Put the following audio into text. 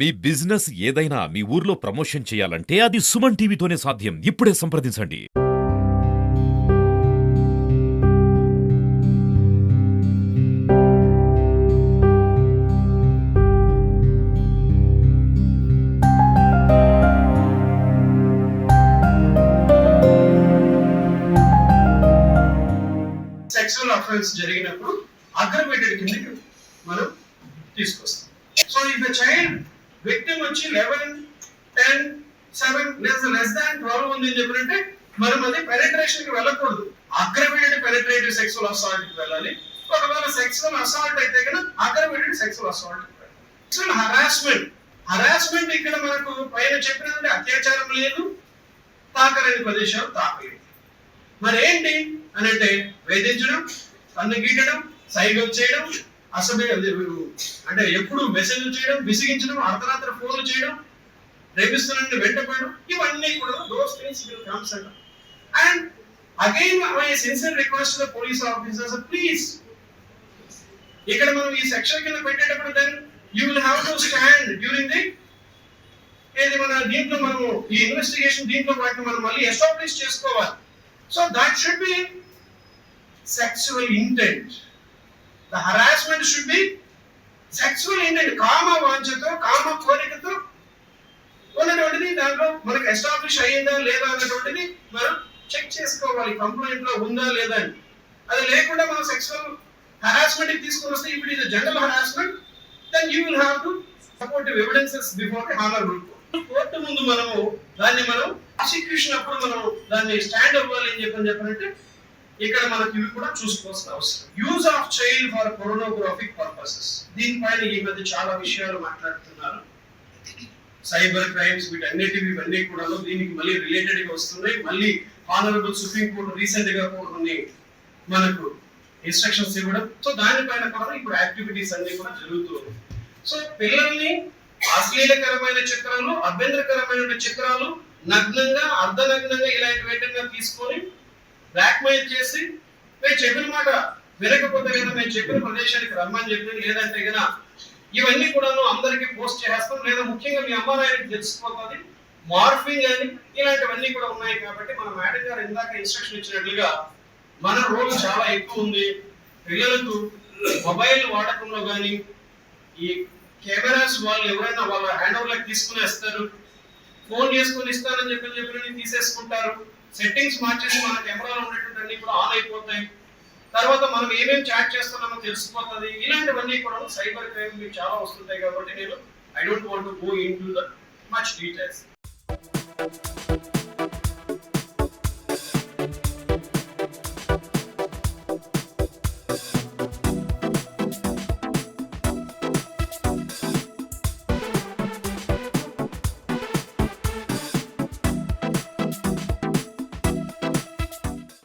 మీ business ఏదైనా మీ ఊర్లో promotion చేయాలంటే అది సుమన్ టీవీతోనే సాధ్యం. ఇప్పుడే సంప్రదించండి. సెక్సువల్ అఫెన్స్ జరిగినప్పుడు అగ్రవేటెడ్ కిందకి మనం తీసుకొస్తాం. So if the child victim వచ్చి 11, 10, 7 లెస్ దాన్ 12 ఉంది అని చెప్పారంటే మనం అది పెనట్రేషన్ కి వెళ్ళకూడదు. అగ్రవేటెడ్ పెనట్రేటివ్ సెక్సువల్ అసాల్ట్ కి వెళ్ళాలి. ఒకవేళ సెక్సువల్ అసాల్ట్ అయితే కనుక అగ్రవేటెడ్ సెక్సువల్ అసాల్ట్ కి వెళ్ళాలి. సెక్సువల్ హరాస్మెంట్ ఇక్కడ మనకు పైన చెప్పినటువంటి అత్యాచారం లేదు, తాకలేని ప్రదేశాలు తాకలేదు. మరి ఏంటి అని అంటే వేధించడం, కన్ను గీయడం, సైగలు చేయడం, అసభ్య అంటే ఎప్పుడు మెసేజ్లు చేయడం, విసిగించడం, అర్ధరాత్రి ఫోన్లు చేయడం, రేపిస్తున్న వెంటపడడం, ఇవన్నీ కూడా those things will comes under. And again my sincere request to the police officers, please ఇక్కడ మనం ఈ సెక్షన్ కింద పెట్టేటప్పుడు then you will have to stand during the ఏది మన దీంట్లో మనము ఈ ఇన్వెస్టిగేషన్ దీంట్లో వాటిని మనం మళ్ళీ ఎస్టాబ్లిష్ చేసుకోవాలి. So that should be sexual intent. The harassment should be sexual intent. కామ వాంఛతో, కామ కోరికతో ఉన్నటువంటిది దాంట్లో మనకు ఎస్టాబ్లిష్ అయ్యిందా లేదా అన్నటువంటిది మనం చెక్ చేసుకోవాలి. కంప్లైంట్ లో ఉందా లేదా అని. అది లేకుండా మనం సెక్సువల్ హరాస్మెంట్ కి తీసుకొని వస్తే ఇప్పుడు ఇది general harassment, then you will have to supportive evidences before the honourable court ముందు మనము దాన్ని మనం ప్రాసిక్యూషన్ అప్పుడు మనం దాన్ని స్టాండ్ అవ్వాలి అని చెప్పారంటే ఇక్కడ మనకి ఇవి కూడా చూసుకోవాల్సిన అవసరం. Use of child for pornographic purposes, దీనిపైన ఈ మధ్య చాలా విషయాలు మాట్లాడుతున్నారు. సైబర్ క్రైమ్స్ ఇవన్నీ కూడా దీనికి మళ్ళీ రిలేటెడ్ గా వస్తున్నాయి. మళ్ళీ ఆనరబుల్ సుప్రీం కోర్టు రీసెంట్ గా కొన్ని మనకు ఇన్స్ట్రక్షన్స్ ఇవ్వడం. సో దానిపైన కూడా ఇప్పుడు యాక్టివిటీస్ అన్ని కూడా జరుగుతున్నాయి. సో పిల్లల్ని అశ్లీలకరమైన చిత్రాలు, అభ్యంతరకరమైన చిత్రాలు, నగ్నంగా, అర్ధనగ్నంగా ఇలాంటి వేటంగా తీసుకొని బ్లాక్మెయిల్ చేసి మేము చెప్పిన మాట వినకపోతే కదా మేము చెప్పిన ప్రదేశానికి రమ్మని చెప్పి, లేదంటే కదా ఇవన్నీ కూడాను అందరికీ పోస్ట్ చేస్తాం, లేదా ముఖ్యంగా మీ అమ్మ నాయనకి తెలిసిపోతుంది. మార్ఫింగ్ అని ఇలాంటివన్నీ కూడా ఉన్నాయి. కాబట్టి మన మేడం గారు ఇందాక ఇన్స్ట్రక్షన్ ఇచ్చినట్లుగా మన రోల్ చాలా ఎక్కువ ఉంది. పిల్లలకు మొబైల్ వాడకంలో కానీ ఈ కెమెరాస్ వాళ్ళు ఎవరైనా వాళ్ళ హ్యాండ్ ఓవర్లకు తీసుకునేస్తారు, ఫోన్ చేసుకుని ఇస్తానని చెప్పి తీసేసుకుంటారు. సెట్టింగ్స్ మార్చేసి మన కెమెరాలో ఉన్నటువంటి అన్ని కూడా ఆన్ అయిపోతాయి. తర్వాత మనం ఏమేమి చాట్ చేస్తున్నామో తెలిసిపోతుంది. ఇలాంటివన్నీ కూడా సైబర్ క్రైమ్ మీకు చాలా వస్తుంటాయి. కాబట్టి నేను I don't want to go in to the much details.